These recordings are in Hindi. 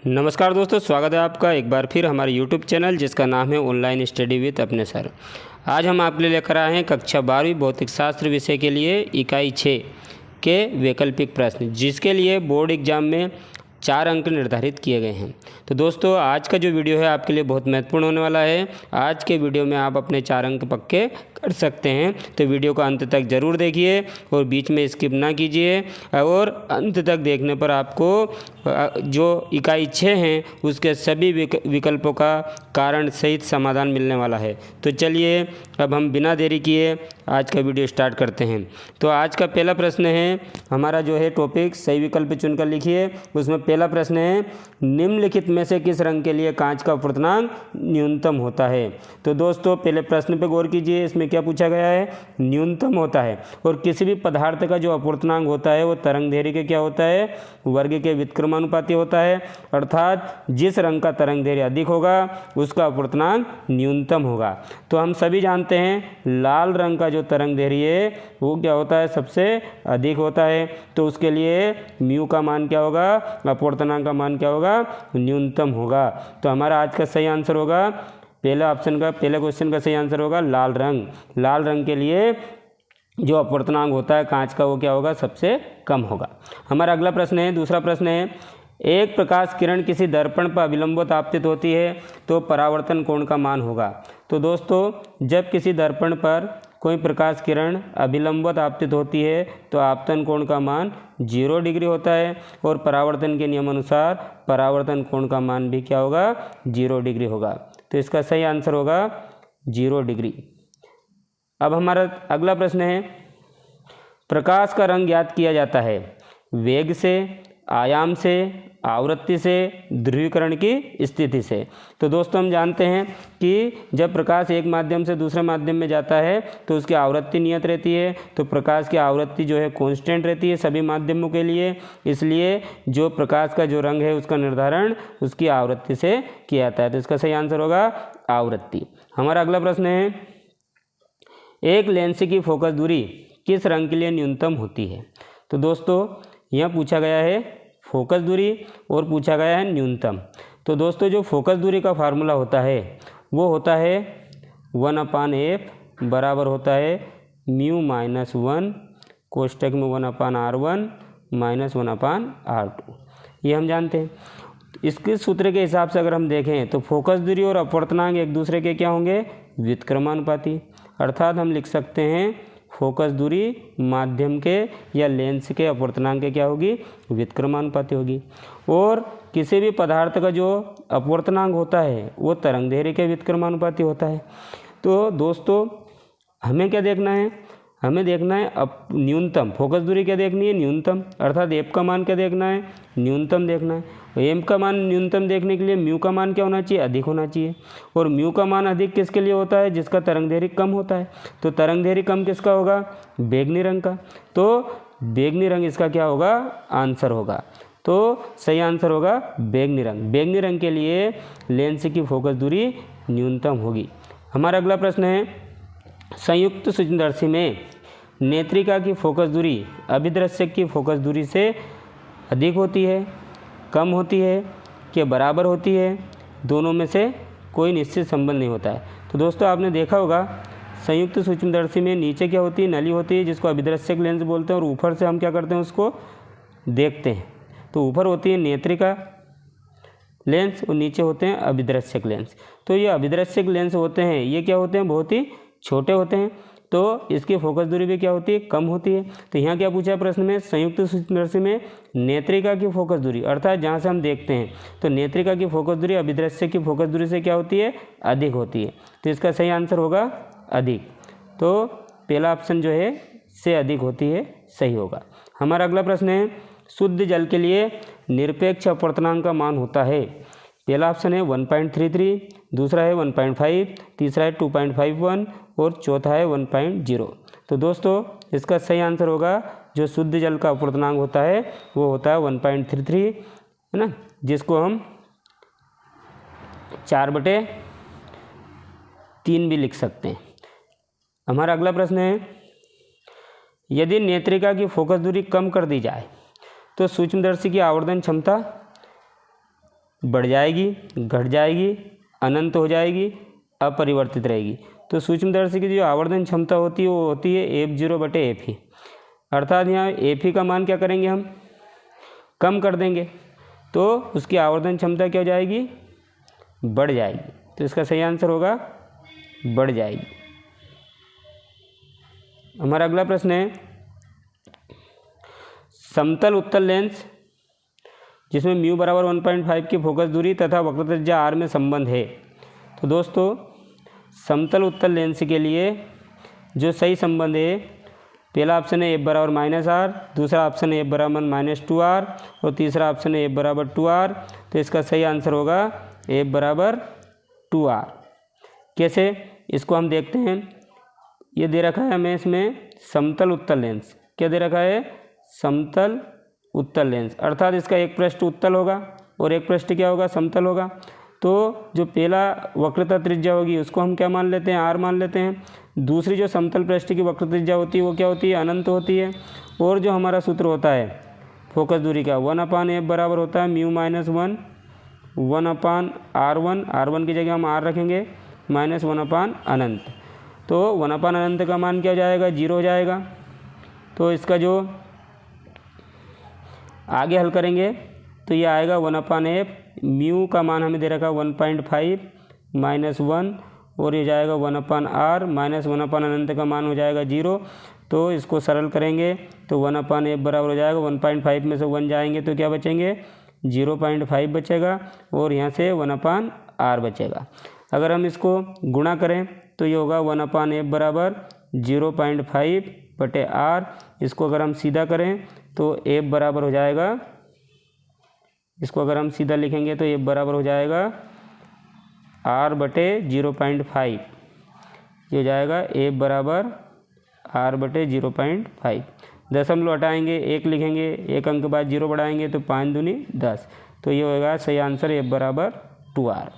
नमस्कार दोस्तों, स्वागत है आपका एक बार फिर हमारे YouTube चैनल जिसका नाम है ऑनलाइन स्टडी विद अपने सर। आज हम आपके लिए लेकर आए हैं कक्षा 12वीं भौतिक शास्त्र विषय के लिए इकाई 6 के वैकल्पिक प्रश्न, जिसके लिए बोर्ड एग्जाम में 4 अंक निर्धारित किए गए हैं। तो दोस्तों, आज का जो वीडियो है आपके लिए बहुत महत्वपूर्ण होने वाला है। आज के वीडियो में आप अपने 4 अंक पक्के कर सकते हैं, तो वीडियो को अंत तक ज़रूर देखिए और बीच में स्किप ना कीजिए। और अंत तक देखने पर आपको जो इकाई 6 हैं उसके सभी विकल्पों का कारण सहित समाधान मिलने वाला है। तो चलिए अब हम बिना देरी किए आज का वीडियो स्टार्ट करते हैं। तो आज का पहला प्रश्न है, हमारा जो है टॉपिक सही विकल्प चुनकर लिखिए। उसमें पहला प्रश्न है, निम्नलिखित में से किस रंग के लिए कांच का अपवर्तनांक न्यूनतम होता है। तो दोस्तों पहले प्रश्न पे गौर कीजिए, इसमें क्या पूछा गया है, न्यूनतम होता है। और किसी भी पदार्थ का जो अपवर्तनांक होता है वो तरंग दैर्घ्य के क्या होता है, वर्ग के व्युत्क्रमानुपाती होता है। अर्थात जिस रंग का तरंग दैर्घ्य अधिक होगा उसका अपवर्तनांक न्यूनतम होगा। तो हम सभी जानते हैं लाल रंग का जो तरंग दैर्घ्य है वो क्या होता है, सबसे अधिक होता है। तो उसके लिए म्यू का मान क्या होगा, अपवर्तनांक का मान क्या होगा, न्यूनतम होगा। तो हमारा आज का सही आंसर होगा पहला ऑप्शन का, पहले क्वेश्चन का सही आंसर होगा लाल रंग। लाल रंग के लिए जो अपवर्तनांक होता है कांच का वो क्या होगा, सबसे कम होगा। हमारा अगला प्रश्न है, दूसरा प्रश्न है, एक प्रकाश किरण किसी दर्पण पर अभिलंबित आपतित होती है तो परावर्तन कोण का मान होगा। तो दोस्तों जब किसी दर्पण पर कोई प्रकाश किरण अभिलंबित आपतित होती है तो आपतन कोण का मान 0 डिग्री होता है और परावर्तन के नियम अनुसार परावर्तन कोण का मान भी क्या होगा, 0 डिग्री होगा। तो इसका सही आंसर होगा 0 डिग्री। अब हमारा अगला प्रश्न है, प्रकाश का रंग ज्ञात किया जाता है वेग से, आयाम से, आवृत्ति से, ध्रुवीकरण की स्थिति से। तो दोस्तों हम जानते हैं कि जब प्रकाश एक माध्यम से दूसरे माध्यम में जाता है तो उसकी आवृत्ति नियत रहती है। तो प्रकाश की आवृत्ति जो है कांस्टेंट रहती है सभी माध्यमों के लिए, इसलिए जो प्रकाश का जो रंग है उसका निर्धारण उसकी आवृत्ति से किया जाता है। तो इसका सही आंसर होगा आवृत्ति। हमारा अगला प्रश्न है, एक लेंस की फोकस दूरी किस रंग के लिए न्यूनतम होती है। तो दोस्तों यहाँ पूछा गया है फोकस दूरी और पूछा गया है न्यूनतम। तो दोस्तों जो फोकस दूरी का फार्मूला होता है वो होता है 1/f बराबर होता है म्यू माइनस 1 कोष्टक में 1/r1 माइनस 1/r2, ये हम जानते हैं। इसके सूत्र के हिसाब से अगर हम देखें तो फोकस दूरी और अपवर्तनांक एक दूसरे के क्या होंगे, व्युत्क्रमानुपाती। अर्थात हम लिख सकते हैं फोकस दूरी माध्यम के या लेंस के अपवर्तनांक के क्या होगी, व्युत्क्रमानुपाती होगी। और किसी भी पदार्थ का जो अपवर्तनांक होता है वो तरंग दैर्घ्य के व्युत्क्रमानुपाती होता है। तो दोस्तों हमें क्या देखना है, हमें देखना है अब न्यूनतम, फोकस दूरी क्या देखनी है, न्यूनतम। अर्थात एफ का मान क्या देखना है, न्यूनतम देखना है। एम का मान न्यूनतम देखने के लिए म्यू का मान क्या होना चाहिए, अधिक होना चाहिए। और म्यू का मान अधिक किसके लिए होता है, जिसका तरंग दैर्घ्य कम होता है। तो तरंग दैर्घ्य कम किसका होगा, बैंगनी रंग का। तो बैंगनी रंग इसका क्या होगा, आंसर होगा। तो सही आंसर होगा बैंगनी रंग। बैंगनी रंग के लिए लेंस की फोकस दूरी न्यूनतम होगी। हमारा अगला प्रश्न है, संयुक्त सूक्ष्मदर्शी में नेत्रिका की फोकस दूरी अभिदृश्यक की फोकस दूरी से अधिक होती है, कम होती है कि बराबर होती है, दोनों में से कोई निश्चित संबंध नहीं होता है। तो दोस्तों आपने देखा होगा संयुक्त सूक्ष्मदर्शी में नीचे क्या होती है, नली होती है जिसको अभिदृश्यक लेंस बोलते हैं, और ऊपर से हम क्या करते हैं उसको देखते हैं। तो ऊपर होती है नेत्रिका लेंस और नीचे होते हैं अभिदृश्यक लेंस। तो ये अभिदृश्यक लेंस होते हैं ये क्या होते हैं, बहुत ही छोटे होते हैं, तो इसकी फोकस दूरी भी क्या होती है, कम होती है। तो यहाँ क्या पूछा है प्रश्न में, संयुक्त सूक्ष्मदर्शी में नेत्रिका की फोकस दूरी, अर्थात जहाँ से हम देखते हैं तो नेत्रिका की फोकस दूरी अभिदृश्यक की फोकस दूरी से क्या होती है, अधिक होती है। तो इसका सही आंसर होगा अधिक। तो पहला ऑप्शन जो है से अधिक होती है, सही होगा। हमारा अगला प्रश्न है, शुद्ध जल के लिए निरपेक्ष अपवर्तनांक का मान होता है। पहला ऑप्शन है 1.33, दूसरा है 1.5, तीसरा है 2.51 और चौथा है 1.0। तो दोस्तों इसका सही आंसर होगा जो शुद्ध जल का अपवर्तनांक होता है वो होता है 1.33, है ना, जिसको हम 4/3 भी लिख सकते हैं। हमारा अगला प्रश्न है, यदि नेत्रिका की फोकस दूरी कम कर दी जाए तो सूक्ष्मदर्शी की आवर्धन क्षमता बढ़ जाएगी, घट जाएगी, अनंत हो जाएगी, अपरिवर्तित रहेगी। तो सूक्ष्मदर्शी की जो आवर्धन क्षमता होती है वो होती है F0/Fe। अर्थात यहाँ Fe का मान क्या करेंगे, हम कम कर देंगे तो उसकी आवर्धन क्षमता क्या हो जाएगी, बढ़ जाएगी। तो इसका सही आंसर होगा बढ़ जाएगी। हमारा अगला प्रश्न है, समतल उत्तल लेंस जिसमें म्यू बराबर 1.5 की फोकस दूरी तथा वक्र त्रिज्या r में संबंध है। तो दोस्तों समतल उत्तल लेंस के लिए जो सही संबंध है, पहला ऑप्शन है F बराबर -r, दूसरा ऑप्शन है F बराबर -2r और तीसरा ऑप्शन है F बराबर 2r। तो इसका सही आंसर होगा F बराबर 2r। कैसे, इसको हम देखते हैं। ये दे रखा है हमें इसमें समतल उत्तल लेंस, क्या दे रखा है, समतल उत्तल लेंस, अर्थात इसका एक पृष्ठ उत्तल होगा और एक पृष्ठ क्या होगा, समतल होगा। तो जो पहला वक्रता त्रिज्या होगी उसको हम क्या मान लेते हैं, r मान लेते हैं। दूसरी जो समतल पृष्ठ की वक्र त्रिज्या होती है वो क्या होती है, अनंत होती है। और जो हमारा सूत्र होता है फोकस दूरी का 1/f बराबर होता है म्यू -1 1/r1, r1 की जगह हम r रखेंगे, -1 अनंत। तो 1 अनंत का मान क्या हो जाएगा, 0 हो जाएगा। तो इसका जो आगे हल करेंगे तो ये आएगा 1/f, म्यू का मान हमें दे रखा है 1.5 -1 और ये जाएगा 1/r, -1 अनंत का मान हो जाएगा 0। तो इसको सरल करेंगे तो 1/f बराबर हो जाएगा 1.5 में से 1 जाएंगे तो क्या बचेंगे, 0.5 बचेगा और यहाँ से 1/r बचेगा। अगर हम इसको गुणा करें तो ये होगा 1/f बराबर 0.5/r। इसको अगर हम सीधा करें तो f बराबर हो जाएगा, इसको अगर हम सीधा लिखेंगे तो f बराबर हो जाएगा r/0.5। ये हो जाएगा f बराबर r/0.5। दशमलव हटाएंगे, 1 लिखेंगे, 1 अंक के बाद 0 बढ़ाएंगे तो 5 दूनी 10। तो ये होगा सही आंसर f बराबर 2r।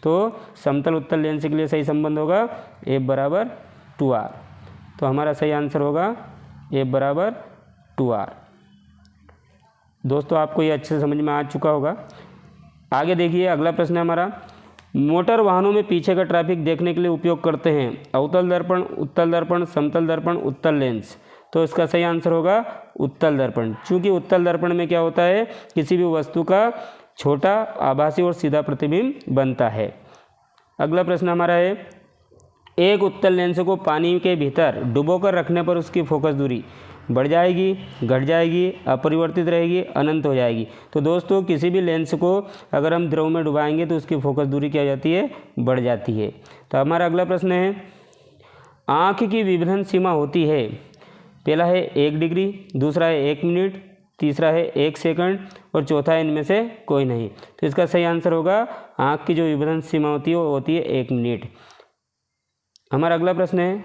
तो समतल उत्तल लेंस के लिए सही संबंध होगा f बराबर 2r। तो हमारा सही आंसर होगा f बराबर 2r। दोस्तों आपको ये अच्छे से समझ में आ चुका होगा। आगे देखिए, अगला प्रश्न है हमारा, मोटर वाहनों में पीछे का ट्रैफिक देखने के लिए उपयोग करते हैं अवतल दर्पण, उत्तल दर्पण, समतल दर्पण, उत्तल लेंस। तो इसका सही आंसर होगा उत्तल दर्पण। चूँकि उत्तल दर्पण में क्या होता है, किसी भी वस्तु का छोटा आभासी और सीधा प्रतिबिंब बनता है। अगला प्रश्न हमारा है, एक उत्तल लेंस को पानी के भीतर डुबोकर रखने पर उसकी फोकस दूरी बढ़ जाएगी, घट जाएगी, अपरिवर्तित रहेगी, अनंत हो जाएगी। तो दोस्तों किसी भी लेंस को अगर हम द्रव में डुबाएंगे तो उसकी फोकस दूरी क्या हो जाती है, बढ़ जाती है। तो हमारा अगला प्रश्न है, आँख की विभेदन सीमा होती है, पहला है 1 डिग्री, दूसरा है 1 मिनट, तीसरा है 1 सेकंड और चौथा है इनमें से कोई नहीं। तो इसका सही आंसर होगा, आँख की जो विभेदन सीमा होती है वो होती है 1 मिनट। हमारा अगला प्रश्न है,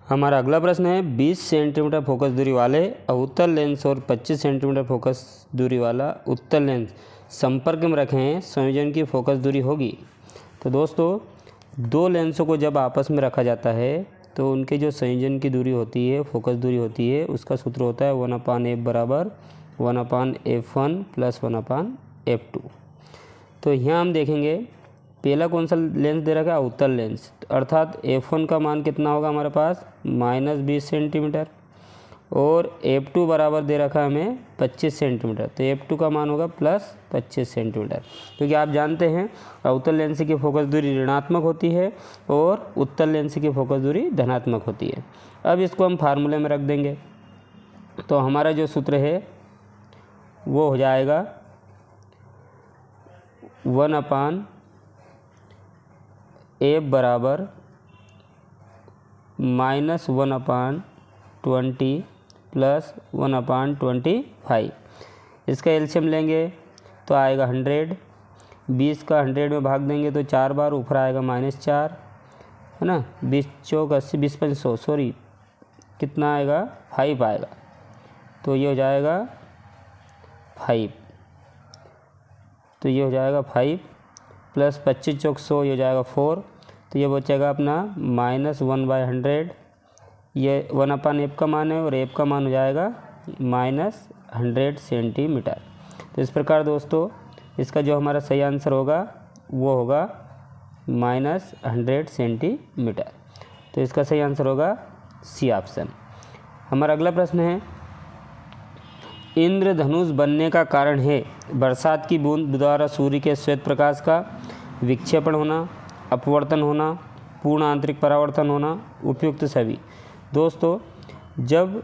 हमारा अगला प्रश्न है, 20 सेंटीमीटर फोकस दूरी वाले अवतल लेंस और 25 सेंटीमीटर फोकस दूरी वाला उत्तल लेंस संपर्क में रखे हैं, संयोजन की फोकस दूरी होगी। तो दोस्तों दो लेंसों को जब आपस में रखा जाता है तो उनके जो संयोजन की दूरी होती है, फोकस दूरी होती है, उसका सूत्र होता है 1/f बराबर 1/f1 + 1/f2। तो यहाँ हम देखेंगे पहला कौन सा लेंस दे रखा है, अवतल लेंस, अर्थात f1 का मान कितना होगा हमारे पास, -20 सेंटीमीटर और f2 बराबर दे रखा है हमें 25 सेंटीमीटर। तो f2 का मान होगा +25 सेंटीमीटर, क्योंकि आप जानते हैं अवतल लेंस की फोकस दूरी ऋणात्मक होती है और उत्तल लेंस की फोकस दूरी धनात्मक होती है। अब इसको हम फार्मूले में रख देंगे तो हमारा जो सूत्र है वो हो जाएगा 1/f बराबर -1/20 + 1/25। इसका एलसीएम लेंगे तो आएगा 100, 20 का 100 में भाग देंगे तो 4 बार, ऊपर आएगा -4, है ना, 20 चौक 80, 20 5 100, सॉरी कितना आएगा, 5 आएगा। तो ये हो जाएगा 5, तो ये हो जाएगा 5 + 25 चौक 100, ये हो जाएगा 4। तो ये बचेगा अपना -1/100, ये 1/f का मान है और f का मान हो जाएगा 100 सेंटीमीटर। तो इस प्रकार दोस्तों इसका जो हमारा सही आंसर होगा वो होगा -100 सेंटीमीटर। तो इसका सही आंसर होगा सी ऑप्शन। हमारा अगला प्रश्न है, इंद्रधनुष बनने का कारण है बरसात की बूंद द्वारा सूर्य के श्वेत प्रकाश का विक्षेपण होना, अपवर्तन होना, पूर्ण आंतरिक परावर्तन होना, उपयुक्त सभी। दोस्तों जब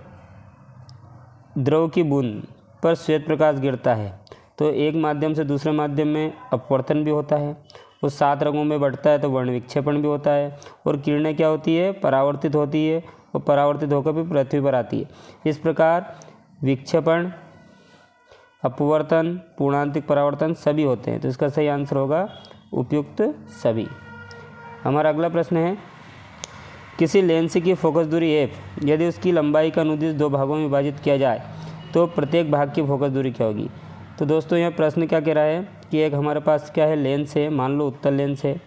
द्रव की बूंद पर श्वेत प्रकाश गिरता है तो एक माध्यम से दूसरे माध्यम में अपवर्तन भी होता है, वो 7 रंगों में बढ़ता है तो वर्ण विक्षेपण भी होता है, और किरणें क्या होती है, परावर्तित होती है, और परावर्तित होकर भी पृथ्वी पर आती है। इस प्रकार विक्षेपण, अपवर्तन, पूर्णांतिक परावर्तन सभी होते हैं। तो इसका सही आंसर होगा उपयुक्त सभी। हमारा अगला प्रश्न है, किसी लेंस की फोकस दूरी f यदि उसकी लंबाई का अनुदिश 2 भागों में विभाजित किया जाए तो प्रत्येक भाग की फोकस दूरी क्या होगी। तो दोस्तों यह प्रश्न क्या कह रहा है कि एक हमारे पास क्या है, लेंस है, मान लो उत्तल लेंस है,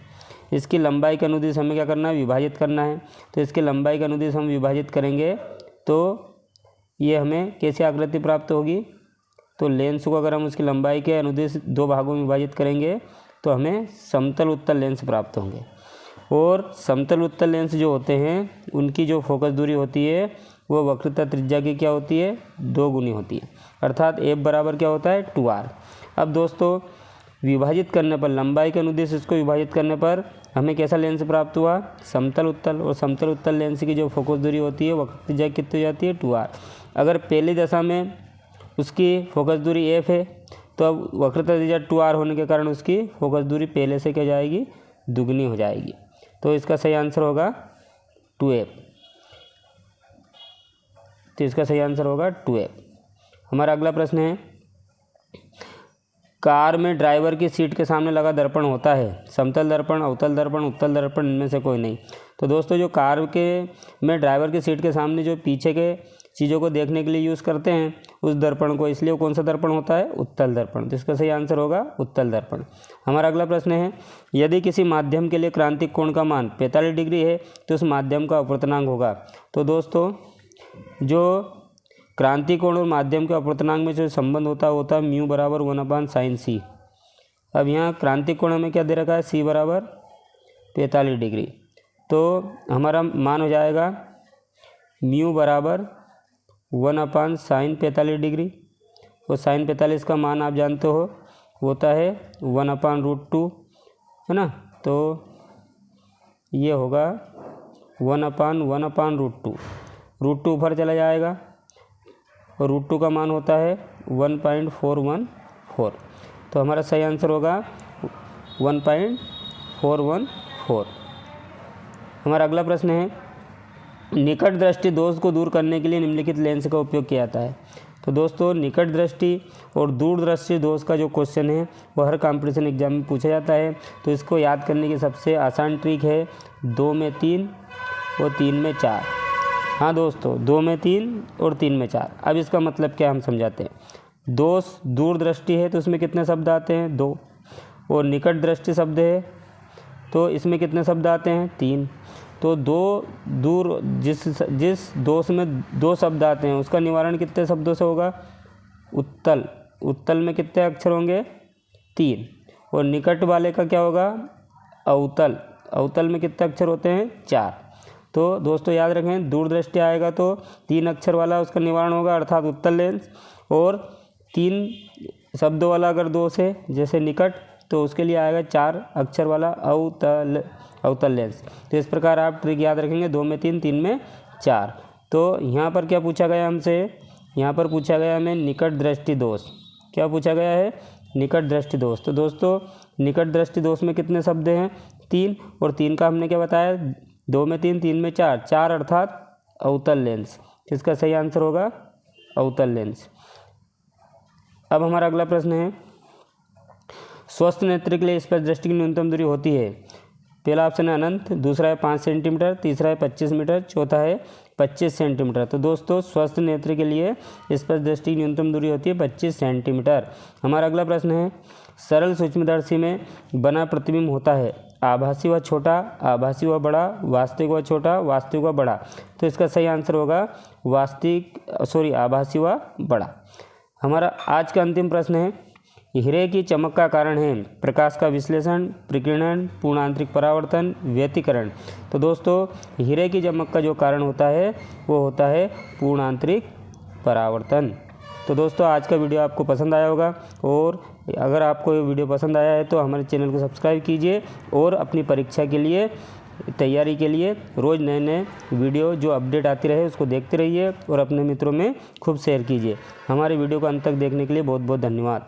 इसकी लंबाई का अनुदिश हमें क्या करना है, विभाजित करना है। तो इसकी लंबाई का अनुदिश हम विभाजित करेंगे तो ये हमें कैसी आकृति प्राप्त होगी। तो लेंस को अगर हम उसकी लंबाई के अनुदिश 2 भागों में विभाजित करेंगे तो हमें समतल उत्तल लेंस प्राप्त होंगे, और समतल उत्तल लेंस जो होते हैं उनकी जो फोकस दूरी होती है वो वक्रता त्रिज्या की क्या होती है, 2 गुनी होती है, अर्थात f बराबर क्या होता है 2r। अब दोस्तों विभाजित करने पर, लंबाई के अनुदिश इसको विभाजित करने पर हमें कैसा लेंस प्राप्त हुआ, समतल उत्तल, और समतल उत्तल लेंस की जो फोकस दूरी होती है वक्रता त्रिज्या कितनी हो जाती है 2r। अगर पहली दशा में उसकी फोकस दूरी f है तो अब वक्रता त्रिज्या 2r होने के कारण उसकी फोकस दूरी पहले से क्या जाएगी, दुगनी हो जाएगी। तो इसका सही आंसर होगा 2f। तो इसका सही आंसर होगा 2f। हमारा अगला प्रश्न है, कार में ड्राइवर की सीट के सामने लगा दर्पण होता है, समतल दर्पण, अवतल दर्पण, उत्तल दर्पण, इनमें से कोई नहीं। तो दोस्तों जो कार के में ड्राइवर की सीट के सामने जो पीछे के चीज़ों को देखने के लिए यूज़ करते हैं उस दर्पण को, इसलिए वो कौन सा दर्पण होता है, उत्तल दर्पण। तो इसका सही आंसर होगा उत्तल दर्पण। हमारा अगला प्रश्न है, यदि किसी माध्यम के लिए क्रांतिक कोण का मान 45 डिग्री है तो उस माध्यम का अपवर्तनांक होगा। तो दोस्तों जो क्रांतिक कोण और माध्यम के अपवर्तनांक में जो संबंध होता है म्यू बराबर 1/sin c। अब यहाँ क्रांतिक कोण में क्या दे रखा है, c बराबर 45 डिग्री। तो हमारा मान हो जाएगा म्यू बराबर 1/sin 45 डिग्री, और sin 45 का मान आप जानते हो होता है 1/√2, है ना। तो ये होगा 1/1/√2, √2 ऊपर चला जाएगा और √2 का मान होता है 1.414। तो हमारा सही आंसर होगा 1.414। हमारा अगला प्रश्न है, निकट दृष्टि दोष को दूर करने के लिए निम्नलिखित लेंस का उपयोग किया जाता है। तो दोस्तों निकट दृष्टि और दूर दृष्टि दोष का जो क्वेश्चन है वो हर कंपटीशन एग्जाम में पूछा जाता है। तो इसको याद करने की सबसे आसान ट्रिक है 2 में 3 और 3 में 4। हाँ दोस्तों 2 में 3 और 3 में 4। अब इसका मतलब क्या हम समझाते हैं। दोष दूर दृष्टि है तो इसमें कितने शब्द आते हैं, 2, और निकट दृष्टि शब्द है तो इसमें कितने शब्द आते हैं, 3। तो जिस दोष में 2 शब्द आते हैं उसका निवारण कितने शब्दों से होगा, उत्तल में कितने अक्षर होंगे, 3, और निकट वाले का क्या होगा, अवतल में कितने अक्षर होते हैं, 4। तो दोस्तों याद रखें दूर दृष्टि आएगा तो 3 अक्षर वाला उसका निवारण होगा अर्थात उत्तल लेंस, और 3 शब्दों वाला अगर दोष है जैसे निकट तो उसके लिए आएगा 4 अक्षर वाला अवतल लेंस। तो इस प्रकार आप ट्रिक याद रखेंगे 2 में 3 3 में 4। तो यहाँ पर क्या पूछा गया हमसे, यहाँ पर पूछा गया हमें निकट दृष्टि दोष। क्या पूछा गया है, निकट दृष्टि दोष। तो दोस्तों निकट दृष्टि दोष में कितने शब्द हैं, 3, और 3 का हमने क्या बताया 2 में 3 3 में 4, 4 अर्थात अवतल लेंस। इसका सही आंसर होगा अवतल लेंस। अब हमारा अगला प्रश्न है, स्वस्थ नेत्र के लिए स्पष्ट दृष्टि की न्यूनतम दूरी होती है। पहला ऑप्शन है अनंत, दूसरा है 5 सेंटीमीटर, तीसरा है 25 मीटर, चौथा है 25 सेंटीमीटर। तो दोस्तों स्वस्थ नेत्र के लिए स्पष्ट दृष्टि की न्यूनतम दूरी होती है 25 सेंटीमीटर। हमारा अगला प्रश्न है, सरल सूक्ष्मदर्शी में बना प्रतिबिंब होता है आभासी व छोटा, आभासी व बड़ा, वास्तविक व छोटा, वास्तविक व बड़ा। तो इसका सही आंसर होगा आभासी व बड़ा। हमारा आज का अंतिम प्रश्न है, हीरे की चमक का कारण है प्रकाश का विश्लेषण, प्रकीर्णन, पूर्ण आंतरिक परावर्तन, व्यतिकरण। तो दोस्तों हीरे की चमक का जो कारण होता है वो होता है पूर्ण आंतरिक परावर्तन। तो दोस्तों आज का वीडियो आपको पसंद आया होगा, और अगर आपको ये वीडियो पसंद आया है तो हमारे चैनल को सब्सक्राइब कीजिए और अपनी परीक्षा के लिए तैयारी के लिए रोज़ नए नए वीडियो जो अपडेट आती रहे उसको देखते रहिए और अपने मित्रों में खूब शेयर कीजिए। हमारे वीडियो को अंत तक देखने के लिए बहुत बहुत धन्यवाद।